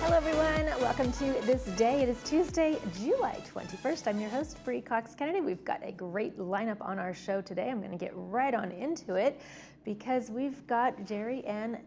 Hello everyone, welcome to This Day. It is Tuesday, July 21st. I'm your host, Bree Cox Kennedy. We've got a great lineup on our show today. I'm going to get right on into it because we've got Jerry and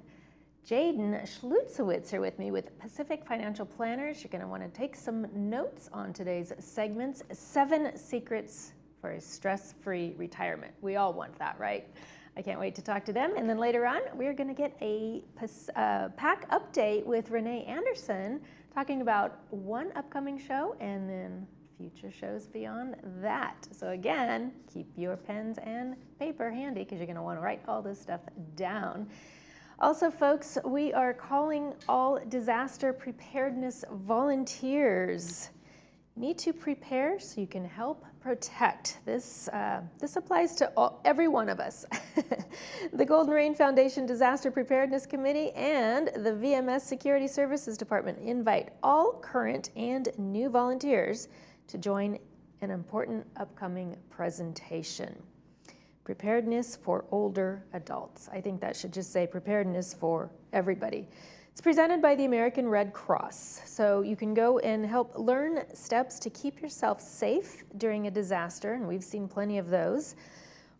Jaden Schlutzowitz here with me with Pacific Financial Planners. You're going to want to take some notes on today's segments. 7 secrets for a stress-free retirement. We all want that, right? I can't wait to talk to them. And then later on, we're going to get a PAC update with Renee Anderson talking about one upcoming show and then future shows beyond that. So again, keep your pens and paper handy because you're going to want to write all this stuff down. Also, folks, we are calling all disaster preparedness volunteers. Need to prepare so you can help protect. This applies to every one of us. The Golden Rain Foundation Disaster Preparedness Committee and the VMS Security Services Department invite all current and new volunteers to join an important upcoming presentation. Preparedness for older adults. I think that should just say preparedness for everybody. It's presented by the American Red Cross, so you can go and help learn steps to keep yourself safe during a disaster, and we've seen plenty of those,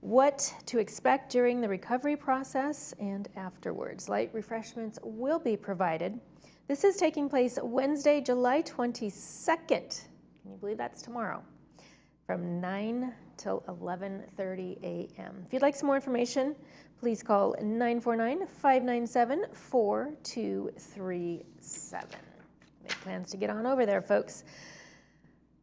what to expect during the recovery process and afterwards. Light refreshments will be provided. This is taking place Wednesday, July 22nd. Can you believe that's tomorrow? From 9 till 11:30 a.m. If you'd like some more information, please call 949-597-4237. Make plans to get on over there, folks.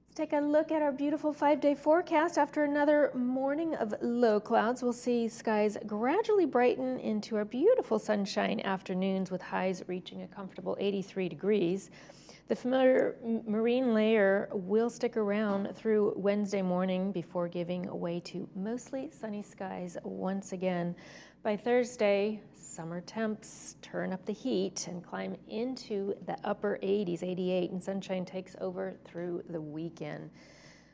Let's take a look at our beautiful 5-day forecast. After another morning of low clouds, we'll see skies gradually brighten into our beautiful sunshine afternoons with highs reaching a comfortable 83 degrees. The familiar marine layer will stick around through Wednesday morning before giving way to mostly sunny skies once again. By Thursday, summer temps turn up the heat and climb into the upper 80s, 88, and sunshine takes over through the weekend.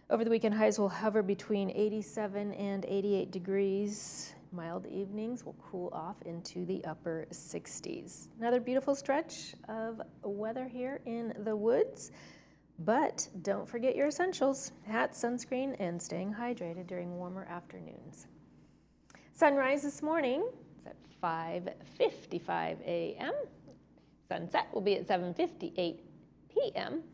Over the weekend, highs will hover between 87 and 88 degrees. Mild evenings will cool off into the upper 60s. Another beautiful stretch of weather here in the woods, but don't forget your essentials: hat, sunscreen, and staying hydrated during warmer afternoons. Sunrise this morning is at 5:55 a.m. Sunset will be at 7:58 p.m.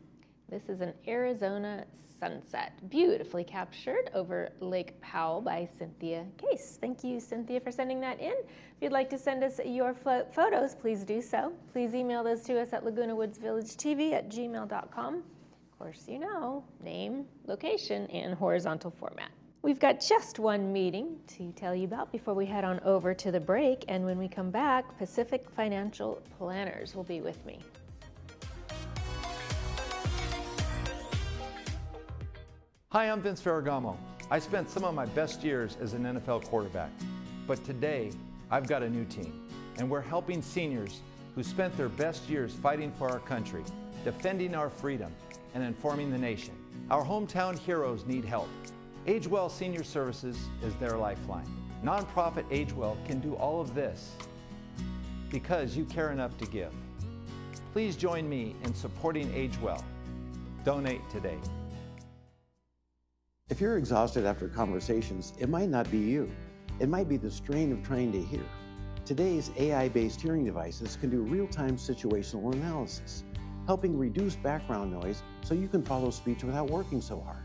This is an Arizona sunset, beautifully captured over Lake Powell by Cynthia Case. Thank you, Cynthia, for sending that in. If you'd like to send us your photos, please do so. Please email those to us at lagunawoodsvillagetv@gmail.com. Of course, you know, name, location, and horizontal format. We've got just one meeting to tell you about before we head on over to the break, and when we come back, Pacific Financial Planners will be with me. Hi, I'm Vince Ferragamo. I spent some of my best years as an NFL quarterback, but today I've got a new team, and we're helping seniors who spent their best years fighting for our country, defending our freedom, and informing the nation. Our hometown heroes need help. AgeWell Senior Services is their lifeline. Nonprofit AgeWell can do all of this because you care enough to give. Please join me in supporting AgeWell. Donate today. If you're exhausted after conversations, it might not be you. It might be the strain of trying to hear. Today's AI-based hearing devices can do real-time situational analysis, helping reduce background noise so you can follow speech without working so hard,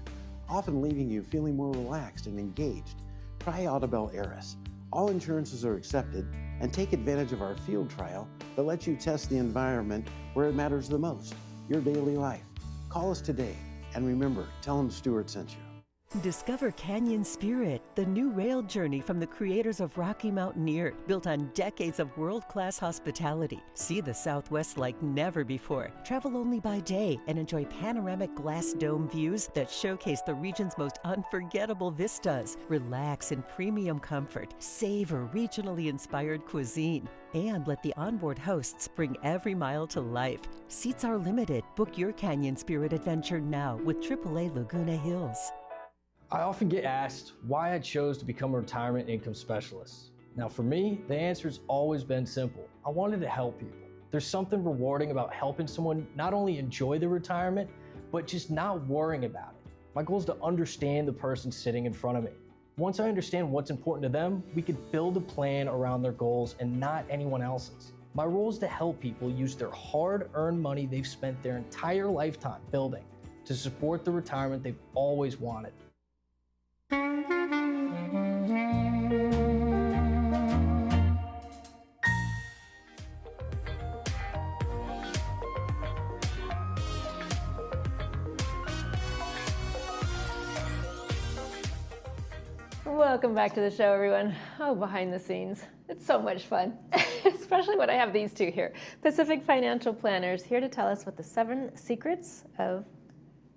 often leaving you feeling more relaxed and engaged. Try Audibel Eris. All insurances are accepted, and take advantage of our field trial that lets you test the environment where it matters the most, your daily life. Call us today, and remember, tell them Stuart sent you. Discover Canyon Spirit, the new rail journey from the creators of Rocky Mountaineer, built on decades of world-class hospitality. See the Southwest like never before. Travel only by day and enjoy panoramic glass dome views that showcase the region's most unforgettable vistas. Relax in premium comfort. Savor regionally inspired cuisine. And let the onboard hosts bring every mile to life. Seats are limited. Book your Canyon Spirit adventure now with AAA Laguna Hills. I often get asked why I chose to become a retirement income specialist. Now for me, the answer's always been simple. I wanted to help people. There's something rewarding about helping someone not only enjoy their retirement, but just not worrying about it. My goal is to understand the person sitting in front of me. Once I understand what's important to them, we could build a plan around their goals and not anyone else's. My role is to help people use their hard-earned money they've spent their entire lifetime building to support the retirement they've always wanted. Welcome back to the show, everyone. Oh, behind the scenes. It's so much fun, especially when I have these two here. Pacific Financial Planners here to tell us what the 7 secrets of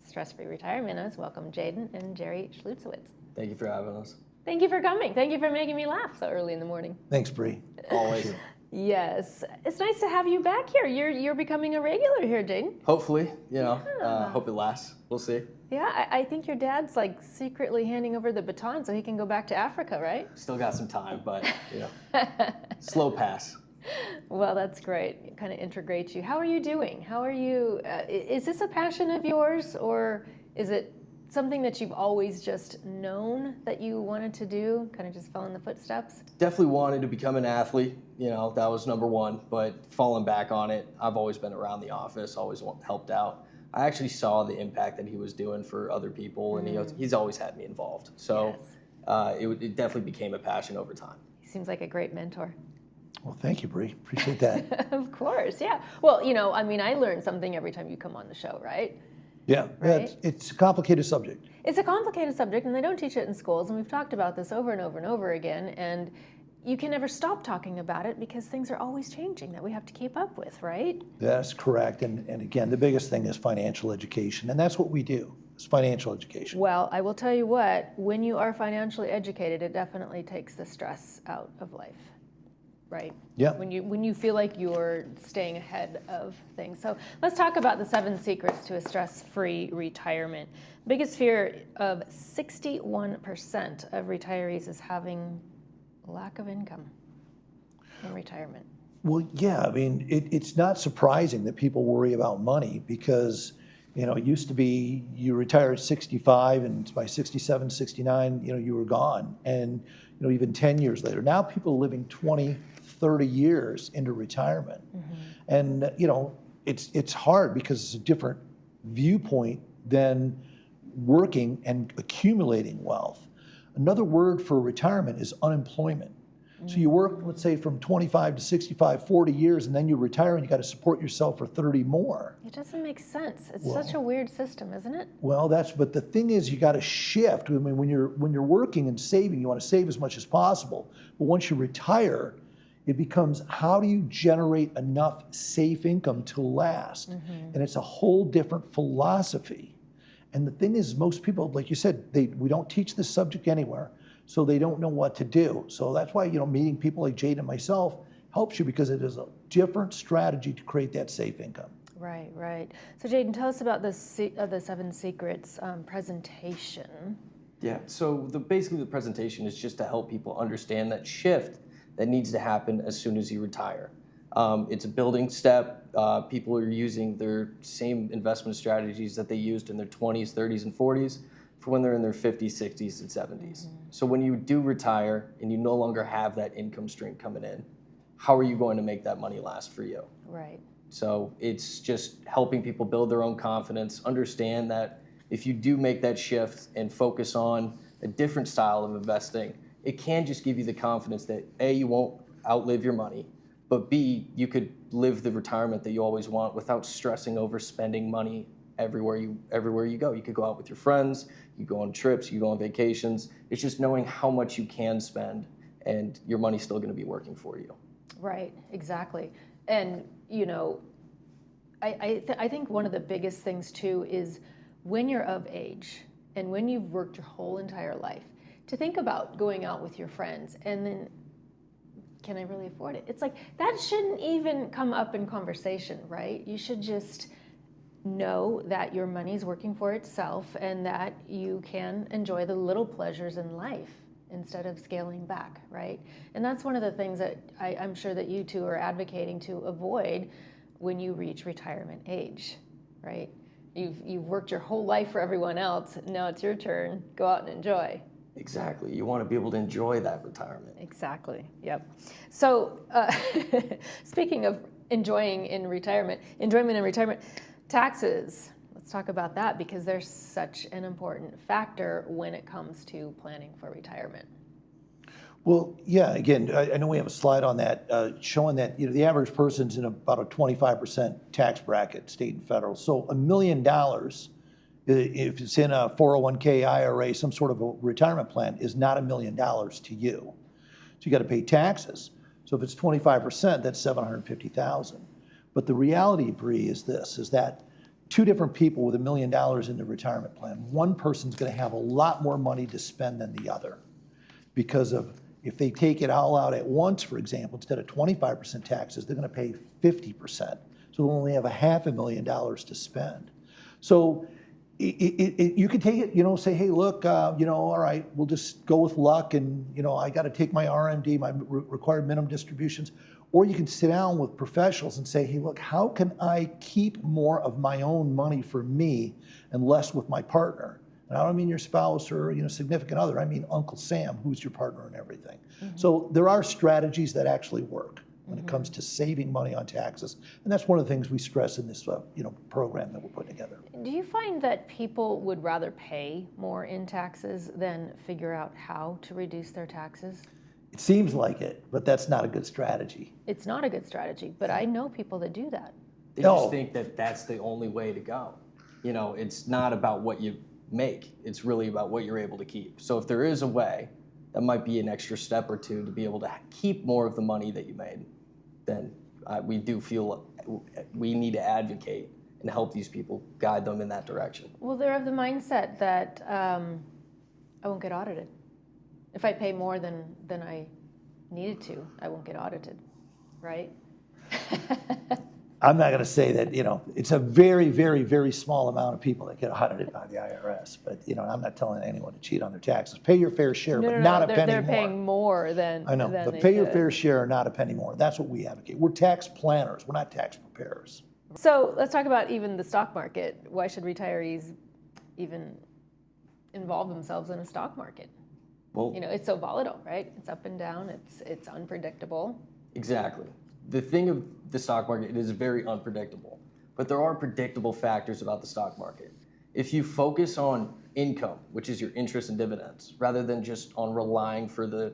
stress-free retirement is. Welcome, Jaden and Jerry Schlutzowitz. Thank you for having us. Thank you for coming. Thank you for making me laugh so early in the morning. Thanks, Bree. Always. Yes, it's nice to have you back here. You're becoming a regular here, Jaden. Hopefully, hope it lasts. We'll see. Yeah, I think your dad's like secretly handing over the baton so he can go back to Africa, right? Still got some time, but slow pass. Well, that's great. It kind of integrates you. How are you doing? How are you? Is this a passion of yours, or is it something that you've always just known that you wanted to do, kind of just fell in the footsteps? Definitely wanted to become an athlete. That was number one, but falling back on it, I've always been around the office, always helped out. I actually saw the impact that he was doing for other people, and he's always had me involved. So Yes. It definitely became a passion over time. He seems like a great mentor. Well, thank you, Bree. Appreciate that. Of course, yeah. Well, I learn something every time you come on the show, right? Yeah, Right. it's a complicated subject. It's a complicated subject, and they don't teach it in schools, and we've talked about this over and over and over again, and you can never stop talking about it because things are always changing that we have to keep up with, right? That's correct. And again, the biggest thing is financial education, and that's what we do, is financial education. Well, I will tell you what, when you are financially educated, it definitely takes the stress out of life, right? Yeah. When you feel like you're staying ahead of things. So let's talk about the 7 secrets to a stress-free retirement. Biggest fear of 61% of retirees is having lack of income in retirement. Well, yeah, I mean, it's not surprising that people worry about money because, it used to be you retire at 65 and by 67, 69, you were gone. And, even 10 years later, now people are living 20, 30 years into retirement. Mm-hmm. And, it's hard because it's a different viewpoint than working and accumulating wealth. Another word for retirement is unemployment. So you work, let's say, from 25 to 65, 40 years, and then you retire and you got to support yourself for 30 more. It doesn't make sense. It's such a weird system, isn't it? Well, but the thing is, you got to shift. I mean, when you're working and saving, you want to save as much as possible. But once you retire, it becomes how do you generate enough safe income to last? Mm-hmm. And it's a whole different philosophy. And the thing is, most people, like you said, we don't teach this subject anywhere, so they don't know what to do. So that's why, meeting people like Jade and myself helps you because it is a different strategy to create that safe income. Right, right. So Jaden, tell us about the 7 secrets presentation. Yeah, so basically the presentation is just to help people understand that shift that needs to happen as soon as you retire. It's a building step. People are using their same investment strategies that they used in their 20s, 30s, and 40s for when they're in their 50s, 60s, and 70s. Mm-hmm. So when you do retire and you no longer have that income stream coming in, how are you going to make that money last for you? Right. So it's just helping people build their own confidence, understand that if you do make that shift and focus on a different style of investing, it can just give you the confidence that A, you won't outlive your money, but B, you could live the retirement that you always want without stressing over spending money everywhere you go. You could go out with your friends, you go on trips, you go on vacations. It's just knowing how much you can spend and your money's still going to be working for you. Right, exactly. And, I think one of the biggest things too is when you're of age and when you've worked your whole entire life, to think about going out with your friends and then, can I really afford it? It's like, that shouldn't even come up in conversation, right? You should just know that your money's working for itself and that you can enjoy the little pleasures in life instead of scaling back, right? And that's one of the things that I'm sure that you two are advocating to avoid when you reach retirement age, right? You've worked your whole life for everyone else. Now it's your turn. Go out and enjoy. Exactly. You want to be able to enjoy that retirement. Exactly. Yep. So speaking of enjoyment in retirement, taxes. Let's talk about that because they're such an important factor when it comes to planning for retirement. Well, yeah, again, I know we have a slide on that showing that the average person's in about a 25% tax bracket, state and federal. So $1 million, if it's in a 401k, IRA, some sort of a retirement plan, is not $1 million to you. So you got to pay taxes. So if it's 25%, that's $750,000. But the reality, Bree, is this: is that two different people with $1 million in the retirement plan, one person's going to have a lot more money to spend than the other because of. If they take it all out at once, for example, instead of 25% taxes, they're going to pay 50%. So they'll only have $500,000 to spend. So you could take it, say, hey, look, all right, we'll just go with luck, and I got to take my RMD, my required minimum distributions. Or you can sit down with professionals and say, hey, look, how can I keep more of my own money for me and less with my partner? And I don't mean your spouse or significant other. I mean Uncle Sam, who's your partner and everything. Mm-hmm. So there are strategies that actually work when it comes to saving money on taxes, and that's one of the things we stress in this program that we're putting together. Do you find that people would rather pay more in taxes than figure out how to reduce their taxes? It seems like it, but that's not a good strategy. It's not a good strategy, but I know people that do that. They just think that that's the only way to go. It's not about what you make. It's really about what you're able to keep. So if there is a way, that might be an extra step or two to be able to keep more of the money that you made, then we do feel we need to advocate and help these people, guide them in that direction. Well, they're of the mindset that I won't get audited. If I pay more than I needed to, I won't get audited, right? I'm not going to say that, it's a very, very, very small amount of people that get audited by the IRS. But, I'm not telling anyone to cheat on their taxes. Pay your fair share, but not a penny more. They're paying more than I know, than but they pay your should. fair share, not a penny more. That's what we advocate. We're tax planners. We're not tax preparers. So let's talk about even the stock market. Why should retirees even involve themselves in a stock market? Well, it's so volatile, right? It's up and down. It's unpredictable. Exactly. The thing of the stock market, it is very unpredictable, but there are predictable factors about the stock market. If you focus on income, which is your interest and dividends, rather than just on relying for the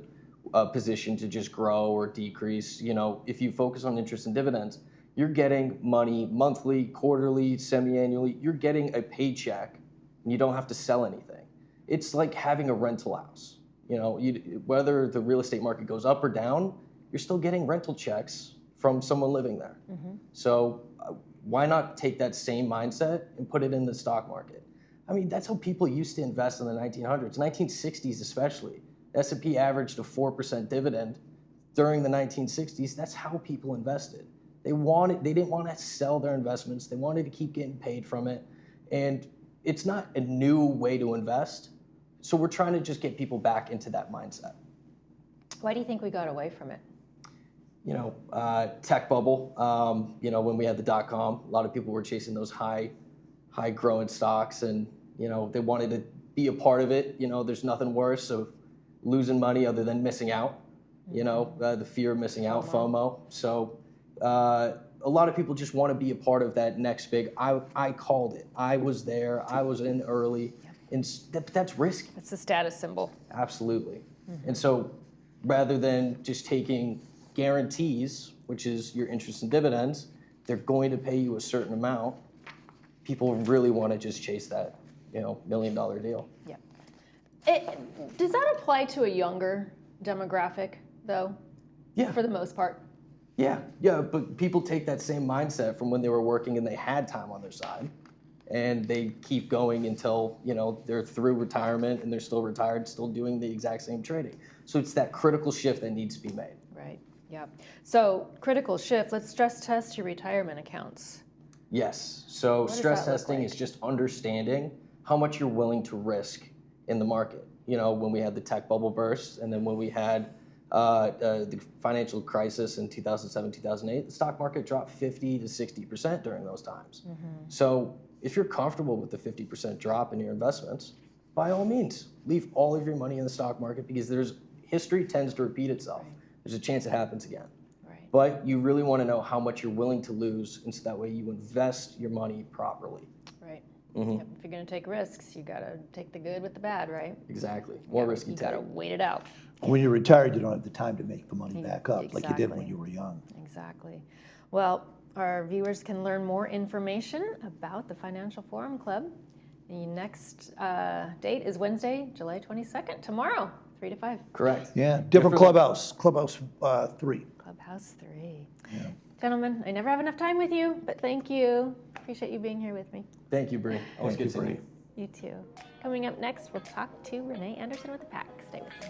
position to just grow or decrease, if you focus on interest and dividends, you're getting money monthly, quarterly, semi-annually. You're getting a paycheck, and you don't have to sell anything. It's like having a rental house. Whether the real estate market goes up or down, you're still getting rental checks from someone living there. Mm-hmm. So why not take that same mindset and put it in the stock market? I mean, that's how people used to invest in the 1900s, 1960s especially. The S&P averaged a 4% dividend during the 1960s. That's how people invested. They didn't want to sell their investments. They wanted to keep getting paid from it. And it's not a new way to invest. So we're trying to just get people back into that mindset. Why do you think we got away from it? Tech bubble, when we had the .com, a lot of people were chasing those high growing stocks, and, they wanted to be a part of it. There's nothing worse of losing money other than missing out, the fear of missing out, FOMO. So a lot of people just want to be a part of that next big, I called it. I was there. I was in early. Yep. And that's risky. It's a status symbol. Absolutely. Mm-hmm. And so rather than just taking guarantees, which is your interest and dividends, they're going to pay you a certain amount. People really want to just chase that, $1 million deal. Yeah. Does that apply to a younger demographic, though? Yeah. For the most part. Yeah, but people take that same mindset from when they were working and they had time on their side, and they keep going until they're through retirement and they're still retired, still doing the exact same trading. So it's that critical shift that needs to be made. Right. Yeah. So critical shift. Let's stress test your retirement accounts. Yes. So stress testing is just understanding how much you're willing to risk in the market. when we had the tech bubble burst, and then when we had the financial crisis in 2007, 2008, the stock market dropped 50 to 60% during those times. So if you're comfortable with the 50% drop in your investments, by all means, leave all of your money in the stock market, because history tends to repeat itself. There's a chance it happens again. But you really want to know how much you're willing to lose, and so that way you invest your money properly. Right. Yep. If you're going to take risks, you got to take the good with the bad, right? Exactly. More risky You got to wait it out. When you're retired, you don't have the time to make the money back up like you did when Exactly. you were young. Exactly. Well, our viewers can learn more information about the Financial Forum Club. The next date is Wednesday, July 22nd, tomorrow, 3 to 5. Correct. Yeah, different clubhouse, clubhouse 3. Clubhouse 3. Yeah. Gentlemen, I never have enough time with you, but thank you. Appreciate you being here with me. Thank you, Bree. Always good seeing you. You too. Coming up next, we'll talk to Renee Anderson with the PAC. Stay with me.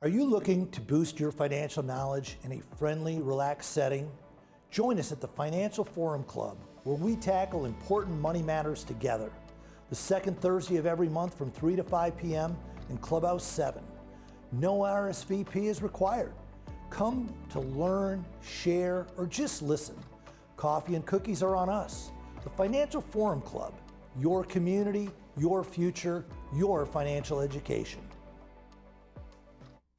Are you looking to boost your financial knowledge in a friendly, relaxed setting? Join us at the Financial Forum Club, where we tackle important money matters together. The second Thursday of every month from 3 to 5 p.m. in Clubhouse 7. No RSVP is required. Come to learn, share, or just listen. Coffee and cookies are on us. The Financial Forum Club, your community, your future, your financial education.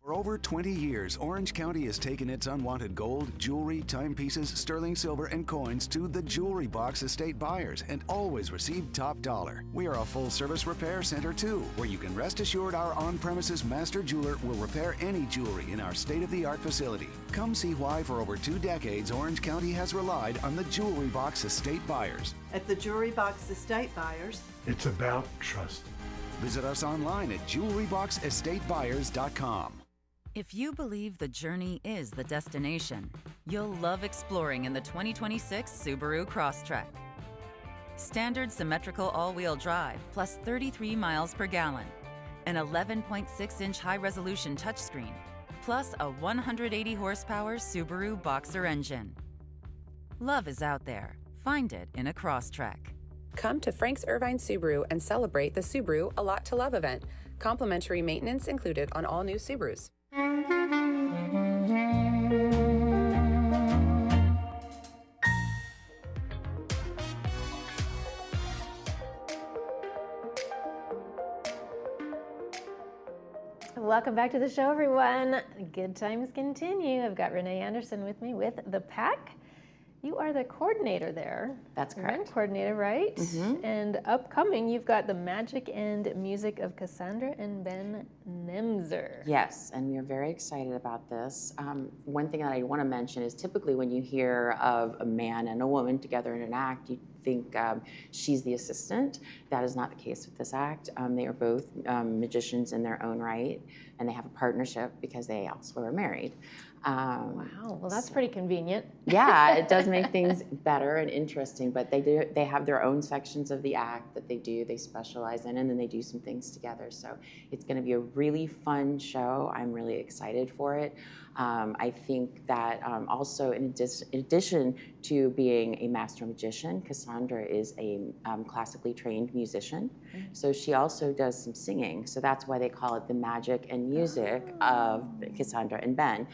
For over 20 years, Orange County has taken its unwanted gold, jewelry, timepieces, sterling silver, and coins to the Jewelry Box estate buyers and always received top dollar. We are a full-service repair center too, where you can rest assured our on-premises master jeweler will repair any jewelry in our state-of-the-art facility. Come see why for over 2 decades, Orange County has relied on the Jewelry Box estate buyers. At the Jewelry Box Estate Buyers, it's about trust. Visit us online at jewelryboxestatebuyers.com. If you believe the journey is the destination, you'll love exploring in the 2026 Subaru Crosstrek. Standard symmetrical all-wheel drive plus 33 miles per gallon, an 11.6-inch high-resolution touchscreen, plus a 180 horsepower Subaru Boxer engine. Love is out there. Find it in a Crosstrek. Come to Frank's Irvine Subaru and celebrate the Subaru A Lot to Love event. Complimentary maintenance included on all new Subarus. Welcome back to the show, everyone. Good times continue. I've got Renee Anderson with me with the PAC. You are the coordinator there. That's correct. Event coordinator, right? Mm-hmm. And upcoming, you've got the magic and music of Cassandra and Ben Nemzer. Yes, and we are very excited about this. One thing that I want to mention is typically when you hear of a man and a woman together in an act, you think she's the assistant. That is not the case with this act. They are both magicians in their own right, and they have a partnership because they also are married. Wow, well that's pretty convenient. Yeah, it does make things better and interesting, but they have their own sections of the act that they specialize in, and then they do some things together. So it's going to be a really fun show. I'm really excited for it. I think that also in addition to being a master magician, Cassandra is a classically trained musician. Mm-hmm. So she also does some singing. So that's why they call it the magic and music of Cassandra and Ben,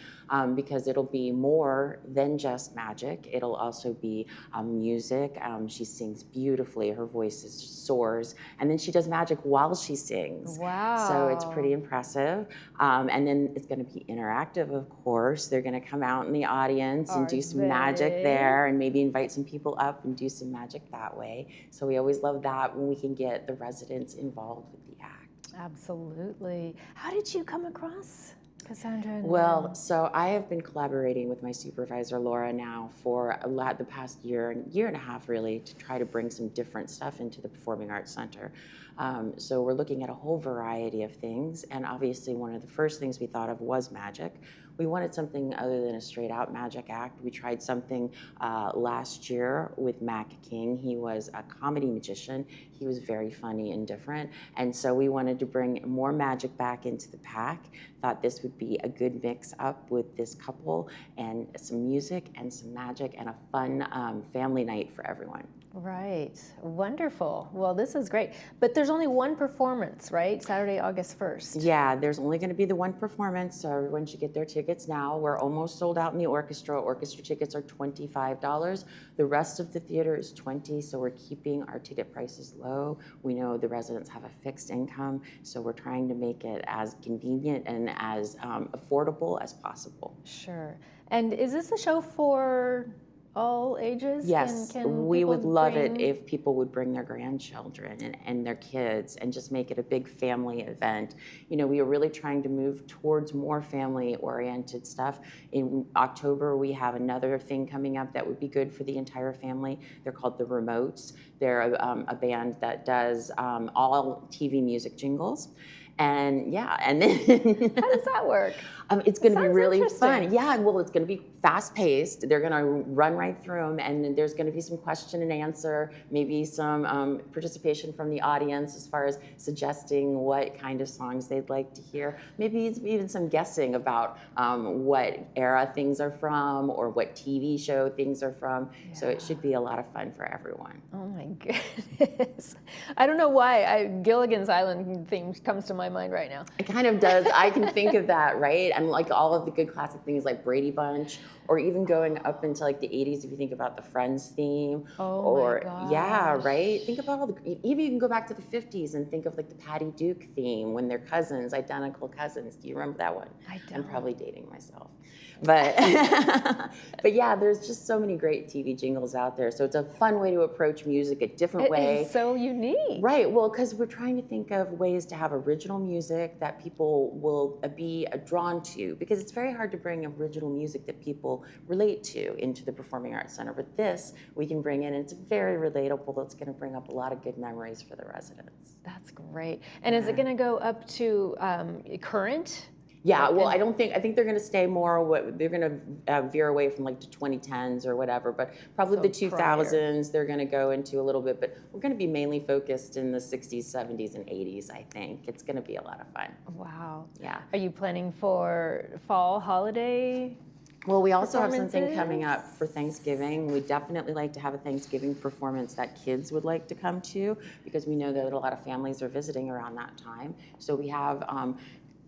because it'll be more than just magic. It'll also be music. She sings beautifully. Her voice soars. And then she does magic while she sings. Wow. So it's pretty impressive. And then it's going to be interactive, of course. They're going to come out in the audience and do some magic there and maybe invite some people up and do some magic that way. So we always love that when we can get the residents involved with the act. Absolutely. How did you come across Cassandra? Well, so I have been collaborating with my supervisor, Laura, now for the past year and a half, really, to try to bring some different stuff into the Performing Arts Center. So we're looking at a whole variety of things, and obviously one of the first things we thought of was magic. we wanted something other than a straight out magic act. We tried something last year with Mac King. He was a comedy magician. He was very funny and different. And so we wanted to bring more magic back into the pack. Thought this would be a good mix up with this couple and some music and some magic and a fun family night for everyone. Right. Wonderful. Well, this is great. But there's only one performance, right? Saturday, August 1st. Yeah, there's only going to be the one performance, so everyone should get their tickets now. We're almost sold out in the orchestra. Orchestra tickets are $25. The rest of the theater is $20, so we're keeping our ticket prices low. We know the residents have a fixed income, so we're trying to make it as convenient and as affordable as possible. Sure. And is this a show for all ages? Yes, Can we would people love it bring- if people would bring their grandchildren and their kids and just make it a big family event. You know, we are really trying to move towards more family-oriented stuff. In October, we have another thing coming up that would be good for the entire family. They're called The Remotes. They're a band that does all TV music jingles. And yeah, and then How does that work? It's going to be sounds really interesting. fun. Yeah, well, it's going to be fast-paced. They're going to run right through them, and there's going to be some question and answer, maybe some participation from the audience as far as suggesting what kind of songs they'd like to hear. Maybe even some guessing about what era things are from or what TV show things are from. Yeah. So it should be a lot of fun for everyone. Oh my goodness. I don't know why Gilligan's Island theme comes to my mind right now. It kind of does. I can think of that, right? And like all of the good classic things like Brady Bunch, or even going up into like the 80s if you think about the Friends theme. Oh or, my gosh. Yeah, right? Think about all the, even you can go back to the 50s and think of like the Patty Duke theme when they're cousins, identical cousins. Do you remember that one? I don't. I'm probably dating myself. But, but yeah, there's just so many great TV jingles out there. So it's a fun way to approach music, a different way. It is so unique. Right, well, because we're trying to think of ways to have original music that people will be drawn to, because it's very hard to bring original music that people relate to into the Performing Arts Center. But this, we can bring in, and it's very relatable. It's going to bring up a lot of good memories for the residents. That's great. And is it going to go up to current? Yeah, well, I think they're going to stay more, they're going to veer away from like the 2010s or whatever, but probably So the 2000s prior. they're going to go into a little bit, but we're going to be mainly focused in the 60s, 70s, and 80s, I think. It's going to be a lot of fun. Wow. Yeah. Are you planning for fall holiday? Well, we also have something coming up performances? for Thanksgiving. We definitely like to have a Thanksgiving performance that kids would like to come to, because we know that a lot of families are visiting around that time. So we have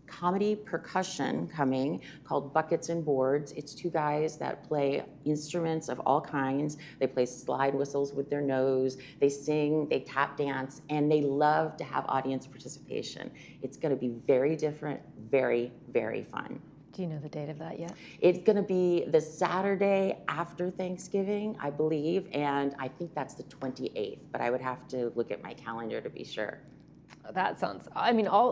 comedy percussion coming called Buckets and Boards. It's two guys that play instruments of all kinds. They play slide whistles with their nose, they sing, they tap dance, and they love to have audience participation. It's going to be very different, very, very fun. Do you know the date of that yet? It's going to be the Saturday after Thanksgiving, I believe, and I think that's the 28th, but I would have to look at my calendar to be sure. That sounds,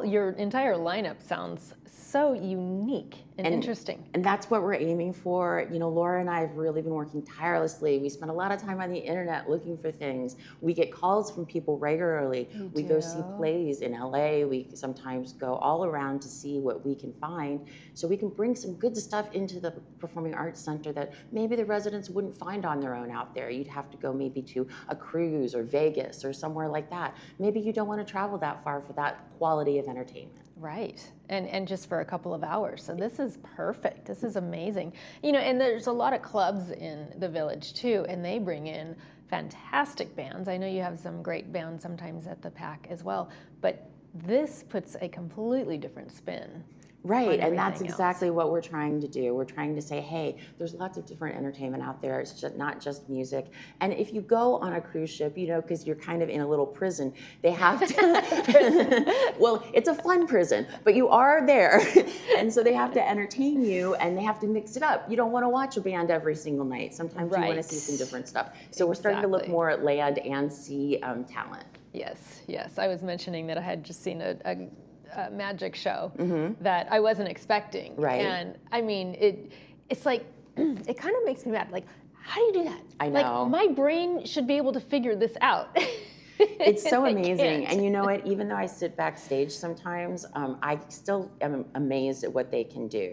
your entire lineup sounds so unique and interesting. And that's what we're aiming for. You know, Laura and I have really been working tirelessly. We spend a lot of time on the internet looking for things. We get calls from people regularly. We go see plays in LA. We sometimes go all around to see what we can find, so we can bring some good stuff into the Performing Arts Center that maybe the residents wouldn't find on their own out there. You'd have to go maybe to a cruise or Vegas or somewhere like that. Maybe you don't want to travel that far for that quality of entertainment. Right, and just for a couple of hours. So this is perfect. This is amazing. You know, and there's a lot of clubs in the village too, and they bring in fantastic bands. I know you have some great bands sometimes at the PAC as well, but this puts a completely different spin. Right, and that's everything exactly what we're trying to do. We're trying to say, hey, there's lots of different entertainment out there. It's just not just music. And if you go on a cruise ship, you know, because you're kind of in a little prison, they have to, well, it's a fun prison, but you are there. And so they have to entertain you, and they have to mix it up. You don't want to watch a band every single night. Sometimes you want to see some different stuff. So we're starting to look more at land and sea talent. Yes, yes. I was mentioning that I had just seen a magic show that I wasn't expecting. Right. And I mean, it's like, it kind of makes me mad. Like, how do you do that? I know. Like, my brain should be able to figure this out. It's so They amazing. can't. And you know what? Even though I sit backstage sometimes, I still am amazed at what they can do.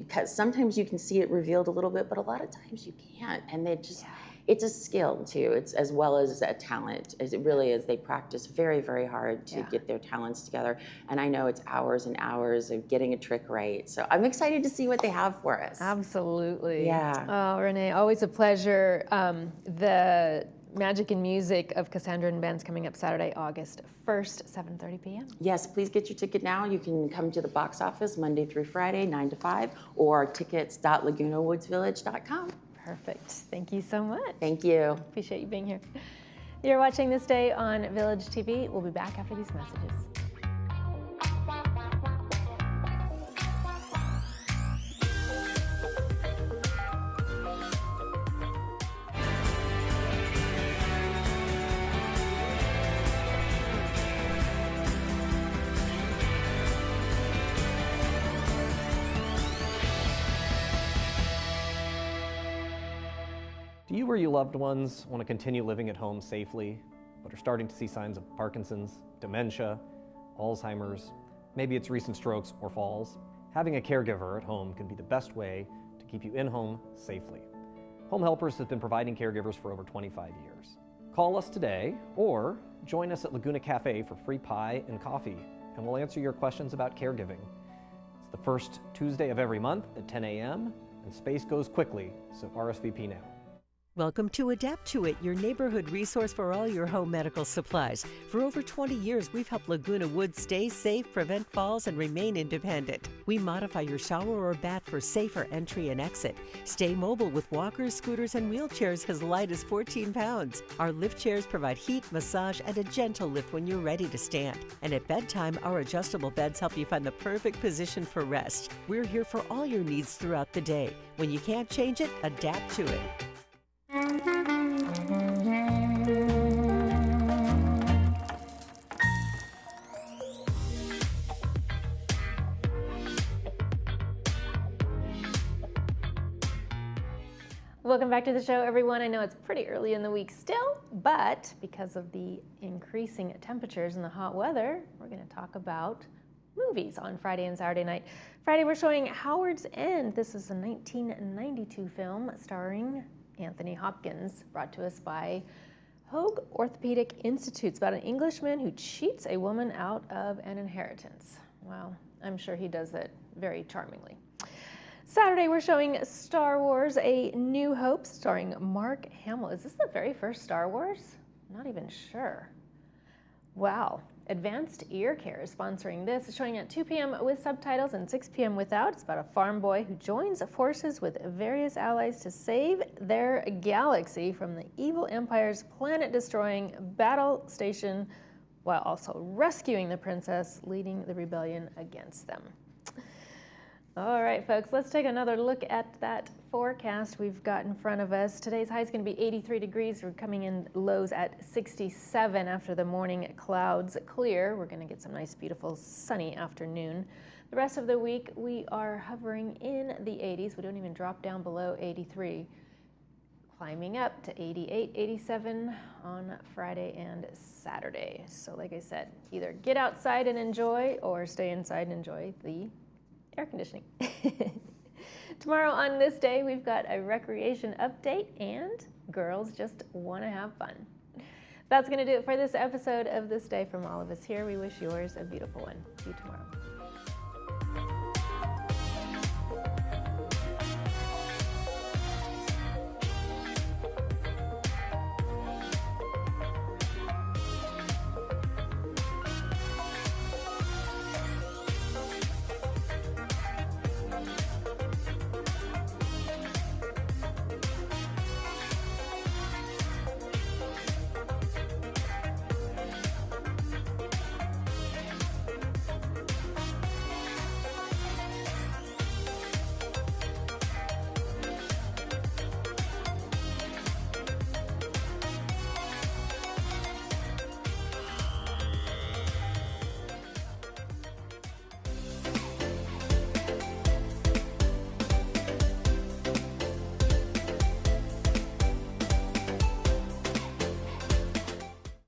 'Cause sometimes you can see it revealed a little bit, but a lot of times you can't. And they just, it's a skill too. It's as well as a talent, as it really is. They practice very, very hard to get their talents together. And I know it's hours and hours of getting a trick right. So I'm excited to see what they have for us. Absolutely. Yeah. Oh, Renee, always a pleasure. The Magic and Music of Cassandra and Ben's coming up Saturday, August 1st, 7:30 p.m. Yes, please get your ticket now. You can come to the box office Monday through Friday, 9 to 5, or tickets.lagunawoodsvillage.com. Perfect. Thank you so much. Thank you. Appreciate you being here. You're watching This Day on Village TV. We'll be back after these messages. Do you or your loved ones want to continue living at home safely, but are starting to see signs of Parkinson's, dementia, Alzheimer's, maybe it's recent strokes or falls? Having a caregiver at home can be the best way to keep you in home safely. Home Helpers has been providing caregivers for over 25 years. Call us today or join us at Laguna Cafe for free pie and coffee, and we'll answer your questions about caregiving. It's the first Tuesday of every month at 10 a.m., and space goes quickly, so RSVP now. Welcome to Adapt to It, your neighborhood resource for all your home medical supplies. For over 20 years, we've helped Laguna Woods stay safe, prevent falls, and remain independent. We modify your shower or bath for safer entry and exit. Stay mobile with walkers, scooters, and wheelchairs as light as 14 pounds. Our lift chairs provide heat, massage, and a gentle lift when you're ready to stand. And at bedtime, our adjustable beds help you find the perfect position for rest. We're here for all your needs throughout the day. When you can't change it, adapt to it. Welcome back to the show, everyone. I know it's pretty early in the week still, but because of the increasing temperatures and the hot weather, we're going to talk about movies on Friday and Saturday night. Friday, we're showing Howard's End. This is a 1992 film starring Anthony Hopkins, brought to us by Hoag Orthopedic Institute. It's about an Englishman who cheats a woman out of an inheritance. Wow, I'm sure he does it very charmingly. Saturday, we're showing Star Wars: A New Hope, starring Mark Hamill. Is this the very first Star Wars? I'm not even sure. Wow. Advanced Ear Care is sponsoring this. It's showing at 2 p.m. with subtitles and 6 p.m. without. It's about a farm boy who joins forces with various allies to save their galaxy from the evil empire's planet-destroying battle station, while also rescuing the princess, leading the rebellion against them. All right, folks, let's take another look at that forecast we've got in front of us. Today's high is going to be 83 degrees. We're coming in lows at 67 after the morning clouds clear. We're going to get some nice, beautiful, sunny afternoon. The rest of the week, we are hovering in the 80s. We don't even drop down below 83. Climbing up to 88, 87 on Friday and Saturday. So like I said, either get outside and enjoy or stay inside and enjoy the air conditioning. Tomorrow on This Day, we've got a recreation update and girls just want to have fun. That's going to do it for this episode of This Day from all of us here. We wish yours a beautiful one. See you tomorrow.